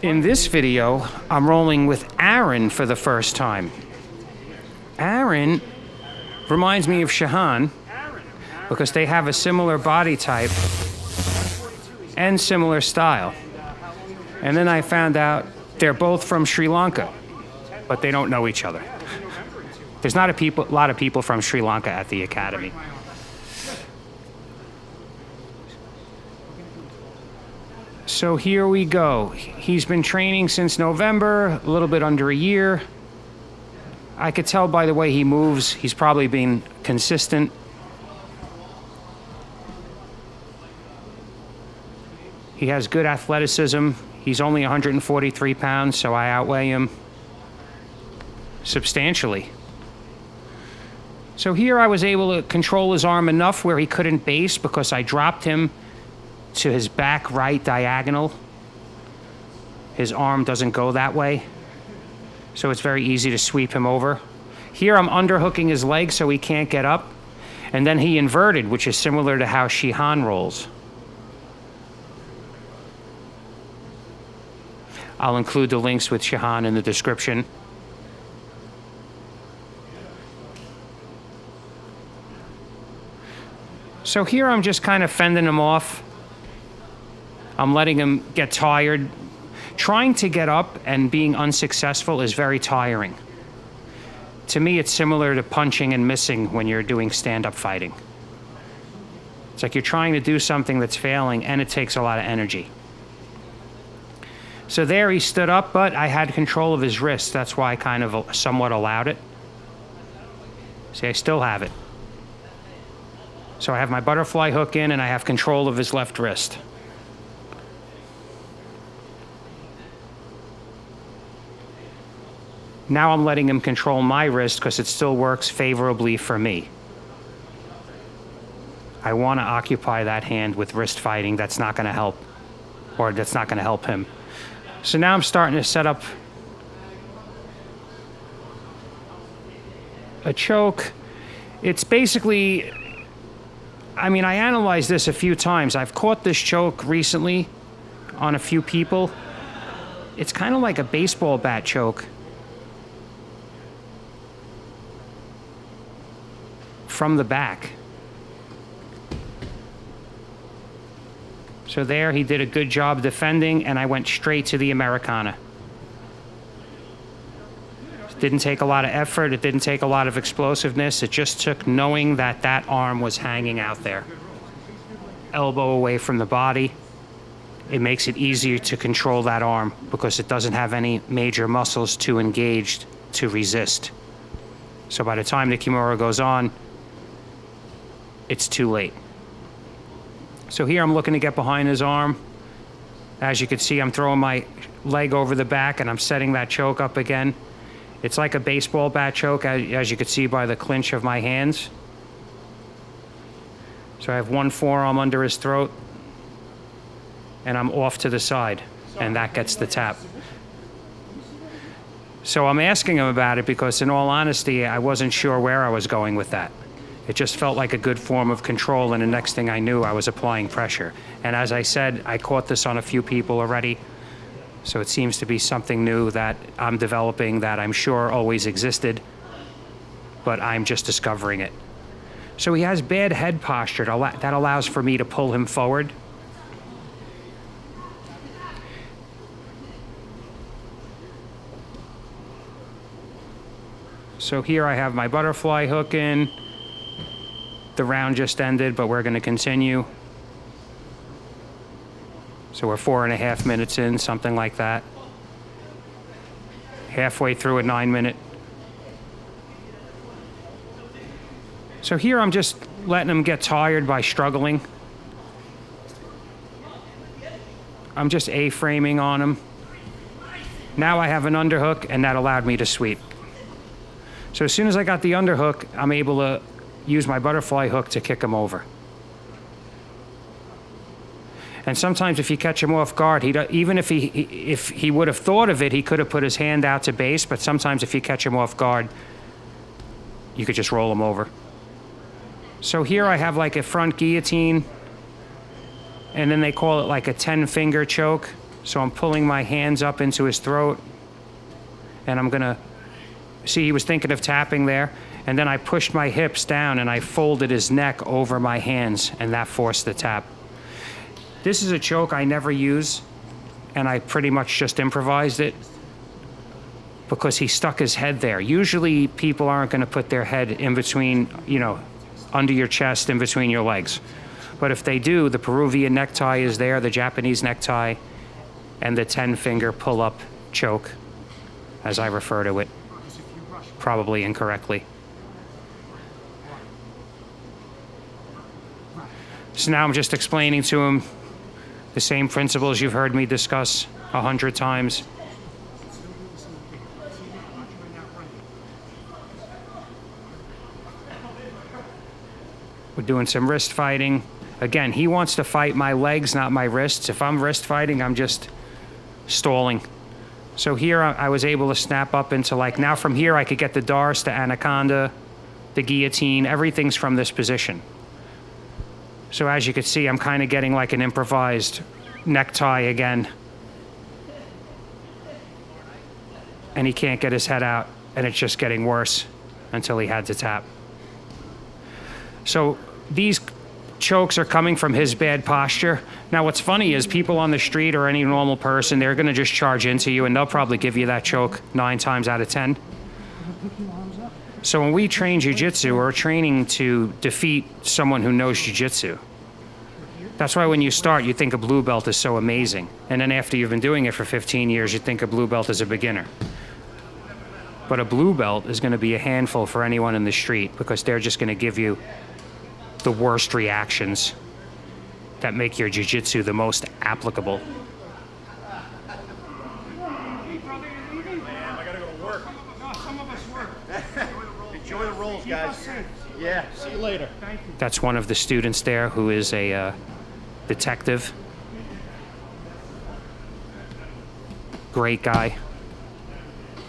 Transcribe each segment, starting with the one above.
In this video, I'm rolling with Aaron for the first time. Aaron reminds me of Shahan because they have a similar body type and similar style. And then I found out they're both from Sri Lanka, but they don't know each other. There's not a lot of people from Sri Lanka at the academy. So here we go. He's been training since November, a little bit under a year. I could tell by the way he moves, he's probably been consistent. He has good athleticism. He's only 143 pounds, so I outweigh him substantially. So here I was able to control his arm enough where he couldn't base because I dropped him to his back right diagonal. His arm doesn't go that way, so it's very easy to sweep him over. Here I'm underhooking his leg so he can't get up, and then he inverted, which is similar to how Shahan rolls. I'll include the links with Shahan in the description. So here I'm just kind of fending him off. I'm letting him get tired. Trying to get up and being unsuccessful is very tiring. To me, it's similar to punching and missing when you're doing stand-up fighting. It's like you're trying to do something that's failing and it takes a lot of energy. So there he stood up, but I had control of his wrist. That's why I kind of somewhat allowed it. See, I still have it. So I have my butterfly hook in and I have control of his left wrist. Now I'm letting him control my wrist because it still works favorably for me. I want to occupy that hand with wrist fighting. That's not going to help, or that's not going to help him. So now I'm starting to set up a choke. It's basically, I analyzed this a few times. I've caught this choke recently on a few people. It's kind of like a baseball bat choke from the back. So there, he did a good job defending, and I went straight to the Americana. It didn't take a lot of effort. It didn't take a lot of explosiveness. It just took knowing that that arm was hanging out there. Elbow away from the body. It makes it easier to control that arm because it doesn't have any major muscles to engage to resist. So by the time the Kimura goes on, it's too late. So here I'm looking to get behind his arm. As you can see, I'm throwing my leg over the back and I'm setting that choke up again. It's like a baseball bat choke, as you can see by the clinch of my hands. So I have one forearm under his throat and I'm off to the side, and that gets the tap. So I'm asking him about it because in all honesty, I wasn't sure where I was going with that. It just felt like a good form of control, and the next thing I knew, I was applying pressure. And as I said, I caught this on a few people already, so it seems to be something new that I'm developing that I'm sure always existed, but I'm just discovering it. So he has bad head posture. That allows for me to pull him forward. So here I have my butterfly hook in. The round just ended, but we're going to continue. So we're 4.5 minutes in, something like that. Halfway through a 9-minute. So here I'm just letting him get tired by struggling. I'm just A-framing on him. Now I have an underhook, and that allowed me to sweep. So as soon as I got the underhook, I'm able to use my butterfly hook to kick him over. And sometimes if you catch him off guard, even if he would have thought of it, he could have put his hand out to base, but sometimes if you catch him off guard, you could just roll him over. So here I have like a front guillotine, and then they call it like a 10-finger choke. So I'm pulling my hands up into his throat, and I'm gonna, see, he was thinking of tapping there, and then I pushed my hips down and I folded his neck over my hands, and that forced the tap. This is a choke I never use, and I pretty much just improvised it because he stuck his head there. Usually people aren't gonna put their head in between, under your chest, in between your legs. But if they do, the Peruvian necktie is there, the Japanese necktie, and the 10-finger pull-up choke, as I refer to it, probably incorrectly. So now I'm just explaining to him the same principles you've heard me discuss 100 times. We're doing some wrist fighting. Again, he wants to fight my legs, not my wrists. If I'm wrist fighting, I'm just stalling. So here I was able to snap up into now from here I could get the Dars to Anaconda, the guillotine, everything's from this position. So as you can see, I'm kind of getting like an improvised necktie again. And he can't get his head out, and it's just getting worse until he had to tap. So these chokes are coming from his bad posture. Now what's funny is people on the street or any normal person, they're gonna just charge into you and they'll probably give you that choke 9 times out of 10. So when we train jiu-jitsu, we're training to defeat someone who knows jiu-jitsu. That's why when you start, you think a blue belt is so amazing. And then after you've been doing it for 15 years, you think a blue belt is a beginner. But a blue belt is gonna be a handful for anyone in the street because they're just gonna give you the worst reactions that make your jiu-jitsu the most applicable. Enjoy the rolls, guys. Yeah, see you later. That's one of the students there who is a detective. Great guy.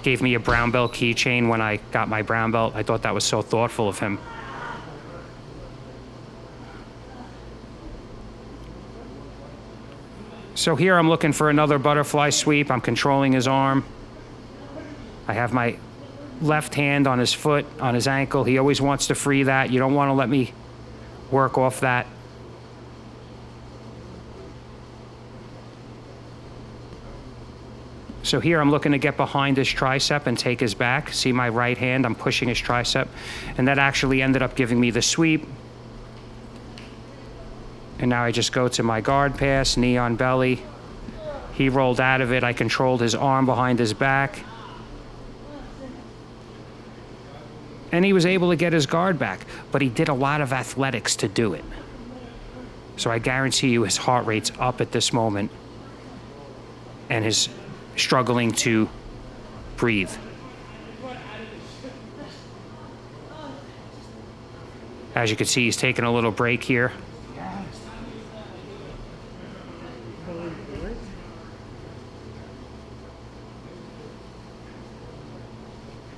Gave me a brown belt keychain when I got my brown belt. I thought that was so thoughtful of him. So here I'm looking for another butterfly sweep. I'm controlling his arm. I have my left hand on his foot, on his ankle. He always wants to free that. You don't want to let me work off that. So here I'm looking to get behind his tricep and take his back. See my right hand, I'm pushing his tricep. And that actually ended up giving me the sweep. And now I just go to my guard pass, knee on belly. He rolled out of it. I controlled his arm behind his back. And he was able to get his guard back, but he did a lot of athletics to do it. So I guarantee you his heart rate's up at this moment and is struggling to breathe. As you can see, he's taking a little break here.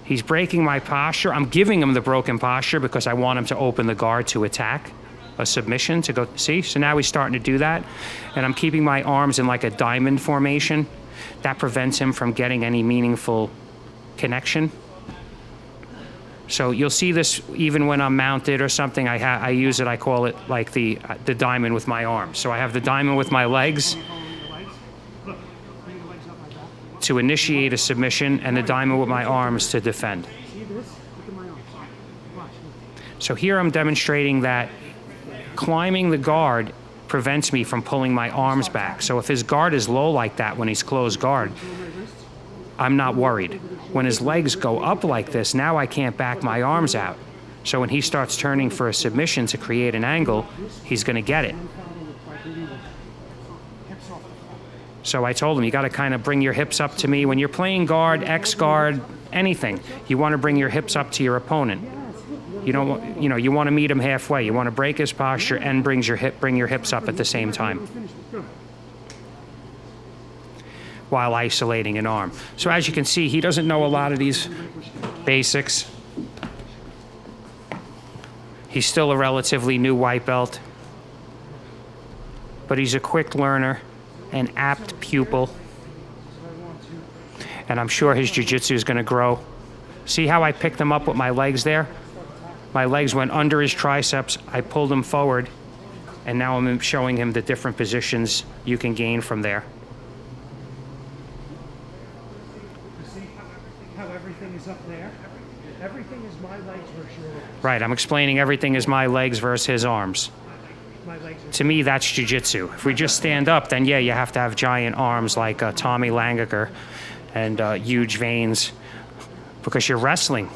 He's breaking my posture. I'm giving him the broken posture because I want him to open the guard to attack, a submission to go, see? So now he's starting to do that. And I'm keeping my arms in like a diamond formation. That prevents him from getting any meaningful connection. So you'll see this even when I'm mounted or something. I use it, I call it like the diamond with my arms. So I have the diamond with my legs to initiate a submission and the diamond with my arms to defend. So here I'm demonstrating that climbing the guard prevents me from pulling my arms back. So if his guard is low like that when he's closed guard, I'm not worried. When his legs go up like this, now I can't back my arms out. So when he starts turning for a submission to create an angle, he's gonna get it. So I told him, you gotta kind of bring your hips up to me. When you're playing guard, X guard, anything, you wanna bring your hips up to your opponent. You don't, you wanna meet him halfway. You wanna break his posture and bring your hips up at the same time while isolating an arm. So as you can see, he doesn't know a lot of these basics. He's still a relatively new white belt, but he's a quick learner. an apt pupil, and I'm sure his jiu-jitsu is going to grow. See how I picked him up with my legs there? My legs went under his triceps, I pulled him forward, and now I'm showing him the different positions you can gain from there. You see how everything is up there? Everything is my legs versus your arms. Right, I'm explaining everything is my legs versus his arms. My legs are... To me, that's jiu-jitsu. If we just stand up, then yeah, you have to have giant arms like Tommy Langaker and huge veins because you're wrestling.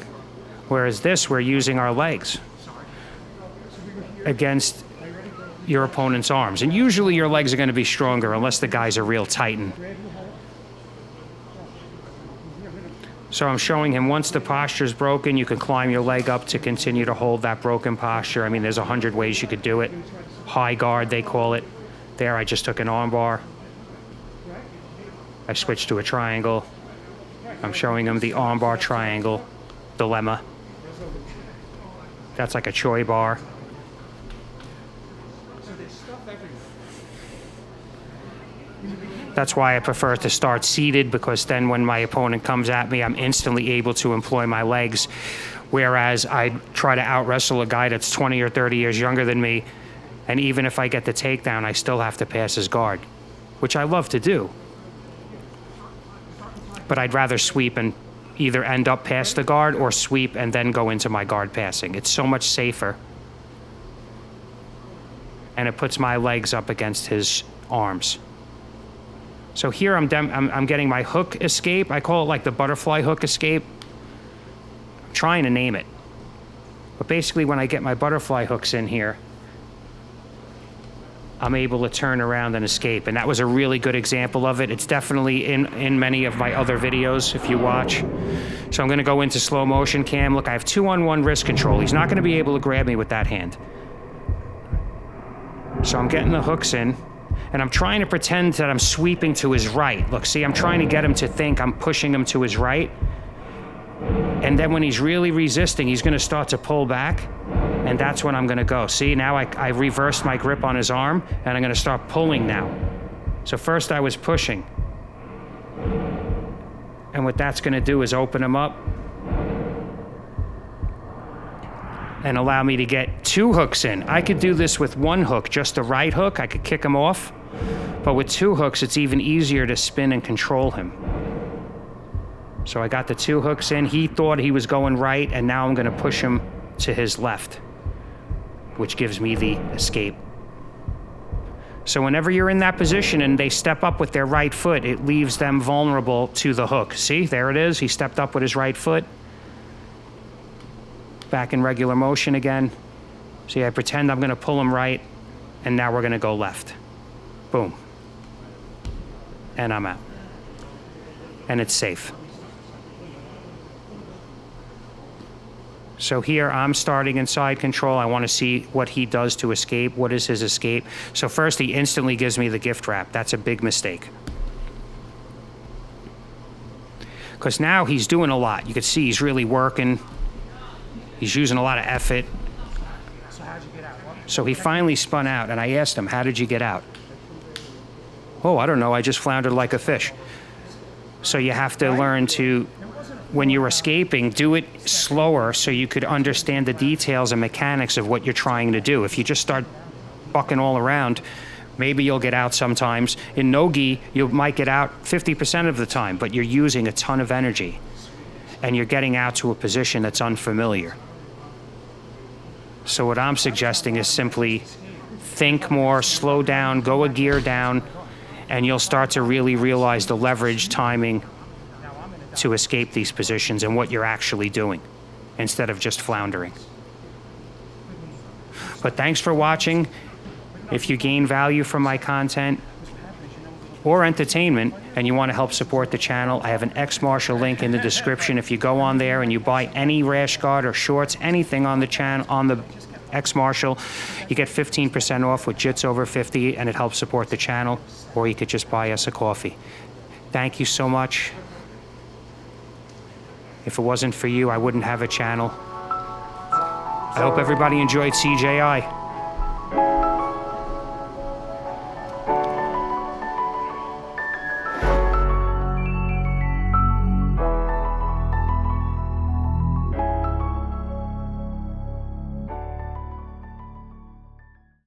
Whereas this, we're using our legs against your opponent's arms. And usually your legs are going to be stronger unless the guy's a real titan. So I'm showing him once the posture's broken, you can climb your leg up to continue to hold that broken posture. I mean, there's 100 ways you could do it. High guard, they call it. There, I just took an arm bar. I switched to a triangle. I'm showing him the arm bar triangle dilemma. That's like a Choi bar. That's why I prefer to start seated, because then when my opponent comes at me, I'm instantly able to employ my legs. Whereas I try to out-wrestle a guy that's 20 or 30 years younger than me, and even if I get the takedown, I still have to pass his guard, which I love to do. But I'd rather sweep and either end up past the guard or sweep and then go into my guard passing. It's so much safer. And it puts my legs up against his arms. So here I'm getting my hook escape. I call it like the butterfly hook escape. I'm trying to name it. But basically when I get my butterfly hooks in here, I'm able to turn around and escape. And that was a really good example of it. It's definitely in many of my other videos if you watch. So I'm gonna go into slow motion cam. Look, I have 2-on-1 wrist control. He's not gonna be able to grab me with that hand. So I'm getting the hooks in. And I'm trying to pretend that I'm sweeping to his right. Look, see, I'm trying to get him to think I'm pushing him to his right. And then when he's really resisting, he's gonna start to pull back. And that's when I'm gonna go. See, now I reversed my grip on his arm, and I'm gonna start pulling now. So first I was pushing. And what that's gonna do is open him up and allow me to get 2 hooks in. I could do this with 1 hook, just the right hook. I could kick him off. But with 2 hooks, it's even easier to spin and control him. So I got the 2 hooks in. He thought he was going right, and now I'm gonna push him to his left, which gives me the escape. So whenever you're in that position and they step up with their right foot, it leaves them vulnerable to the hook. See, there it is. He stepped up with his right foot. Back in regular motion again. See, I pretend I'm gonna pull him right, and now we're gonna go left. Boom. And I'm out. And it's safe. So here I'm starting in side control. I wanna see what he does to escape. What is his escape? So first he instantly gives me the gift wrap. That's a big mistake. Because now he's doing a lot. You can see he's really working. He's using a lot of effort. So how'd you get out? So he finally spun out, and I asked him, how did you get out? Oh, I don't know, I just floundered like a fish. So you have to learn to, when you're escaping, do it slower so you could understand the details and mechanics of what you're trying to do. If you just start bucking all around, maybe you'll get out sometimes. In no-gi, you might get out 50% of the time, but you're using a ton of energy, and you're getting out to a position that's unfamiliar. So what I'm suggesting is simply think more, slow down, go a gear down, and you'll start to really realize the leverage timing to escape these positions and what you're actually doing instead of just floundering. But thanks for watching. If you gain value from my content or entertainment and you want to help support the channel, I have an X-Martial link in the description. If you go on there and you buy any rash guard or shorts, anything on the channel, on the X-Martial, you get 15% off with Jits over 50, and it helps support the channel, or you could just buy us a coffee. Thank you so much. If it wasn't for you, I wouldn't have a channel. I hope everybody enjoyed CJI.